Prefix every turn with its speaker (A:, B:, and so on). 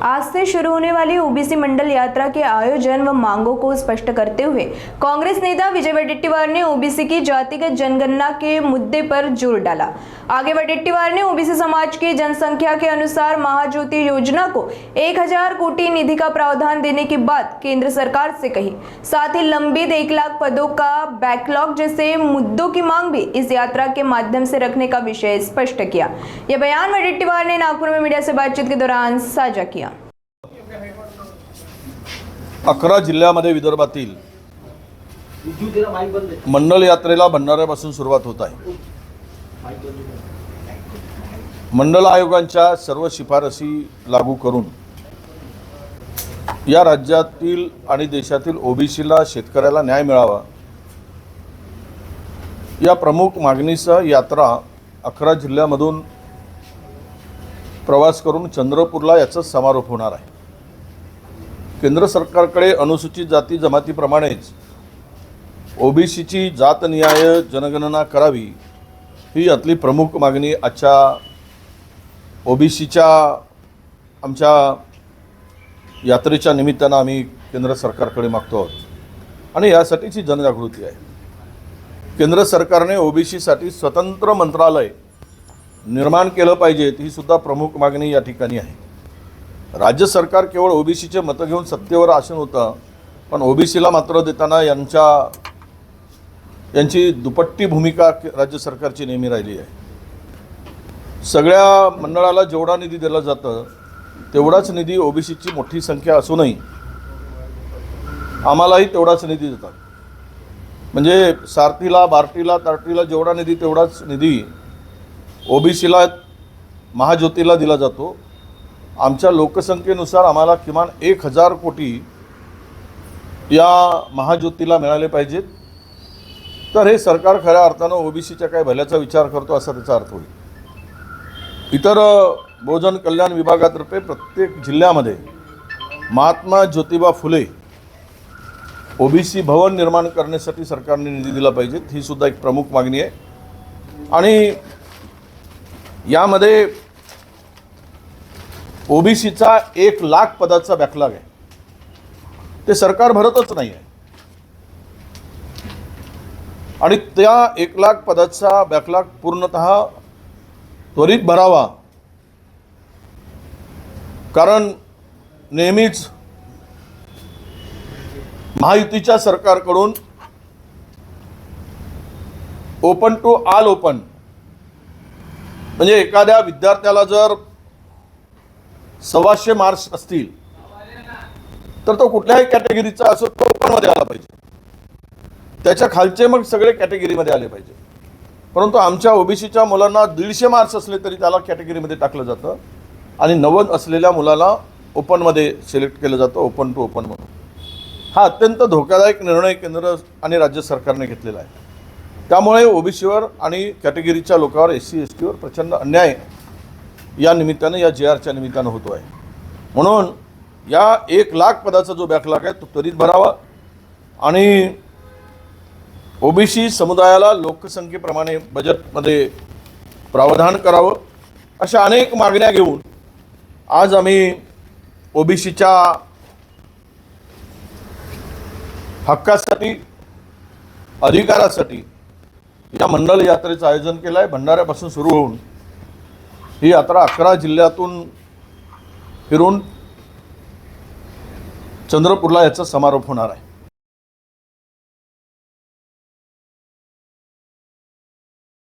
A: आज से शुरू होने वाली ओबीसी मंडल यात्रा के आयोजन व मांगों को स्पष्ट करते हुए कांग्रेस नेता विजय वडेट्टीवार ने ओबीसी की जातिगत जनगणना के मुद्दे पर जोर डाला। आगे वडेट्टीवार ने ओबीसी समाज की जनसंख्या के अनुसार महाज्योति योजना को 1000 कोटी निधि का प्रावधान देने की बात केंद्र सरकार से कही। साथ ही लंबित 1 लाख पदों का बैकलॉग जैसे मुद्दों की मांग भी इस यात्रा के माध्यम से रखने का विषय स्पष्ट किया। यह बयान वडेट्टीवार ने नागपुर में मीडिया से बातचीत के दौरान साझा किया।
B: 11 जिल्ह्यामध्ये विदर्भातील मंडल यात्रेला भंडाऱ्यापासून सुरुवात होत आहे। मंडल आयोगांच्या सर्व शिफारसी लागू करून या राज्यातील आणि देशातील ओबीसीला शेतकऱ्याला न्याय मिळावा या प्रमुख मागणीसह यात्रा 11 जिल्ह्यामधून प्रवास करून चंद्रपूरला याचा समारोप होणार आहे। केंद्र सरकारकडे अनुसूचित जाती जमातीप्रमाणेच ओबीसीची जातनिहाय जनगणना करावी ही यातली प्रमुख मागणी आजच्या ओबीसीच्या आमच्या यात्रेच्या निमित्तानं आम्ही केंद्र सरकारकडे मागतो आहोत आणि यासाठीची जनजागृती आहे। केंद्र सरकारने ओबीसीसाठी स्वतंत्र मंत्रालय निर्माण केलं पाहिजे ही सुद्धा प्रमुख मागणी या ठिकाणी आहे। राज्य सरकार केवळ ओबीसीचे मतं घेऊन सत्तेवर आसन होतं, पण ओबीसीला मात्र देताना यांची दुपट्टी भूमिका राज्य सरकारची नेहमी राहिली आहे। सगळ्या मंडळाला जेवढा निधी दिला जातं तेवढाच निधी ओबीसीची मोठी संख्या असूनही आम्हालाही तेवढाच निधी देतात। म्हणजे सारथीला बार्टीला तार्टीला जेवढा निधी तेवढाच निधी ओबीसीला महाज्योतीला दिला जातो। आमच्या लोकसंख्येनुसार आम्हाला किमान 1000 कोटी या महाज्योतीला मिळाले पाहिजेत, तर हे सरकार खऱ्या अर्थानं ओबीसीच्या काय भल्याचा विचार करतो असा त्याचा अर्थ होईल। इतर बहुजन कल्याण विभागातर्फे प्रत्येक जिल्ह्यामध्ये महात्मा ज्योतिबा फुले ओबीसी भवन निर्माण करण्यासाठी सरकारने निधी दिला पाहिजे ही सुद्धा एक प्रमुख मागणी आहे। आणि यामध्ये ओबीसीचा 1 लाख पदाचा बॅकलॉग आहे, ते सरकार भरतच नाही आहे आणि त्या 1 लाख पदाचा बॅकलॉग पूर्णतः त्वरित भरावा, कारण नेहमीच महायुतीच्या सरकारकडून ओपन टू ऑल ओपन म्हणजे एखाद्या विद्यार्थ्याला जर 125 मार्क्स असतील तर तो कुठल्याही कॅटेगरीचा असो तो ओपनमध्ये आला पाहिजे, त्याच्या खालचे मग सगळे कॅटेगरीमध्ये आले पाहिजे। परंतु आमच्या ओबीसीच्या मुलांना 150 मार्क्स असले तरी त्याला कॅटेगरीमध्ये टाकलं जातं आणि 90 असलेल्या मुलाला ओपनमध्ये सिलेक्ट केलं जातं, ओपन टू ओपन म्हणून। हा अत्यंत धोकादायक निर्णय केंद्र आणि राज्य सरकारने घेतलेला आहे। त्यामुळे ओबीसीवर आणि कॅटेगरीच्या लोकांवर एससी एसटीवर प्रचंड अन्याय या निमित्तानं या JRच्या निमित्तानं होतो आहे। म्हणून या 1 लाख पदाचा जो बॅकलॉग आहे तो त्वरित भरावा आणि ओबीसी समुदायाला लोकसंख्येप्रमाणे बजेटमध्ये प्रावधान करावं अशा अनेक मागण्या घेऊन आज आम्ही ओबीसीच्या हक्कासाठी अधिकारासाठी या मंडल यात्रेचं आयोजन केलं आहे। भंडाऱ्यापासून सुरू होऊन ही यात्रा 11 जिल्ह्यातून फिरून चंद्रपूरला याचा समारोप होणार आहे।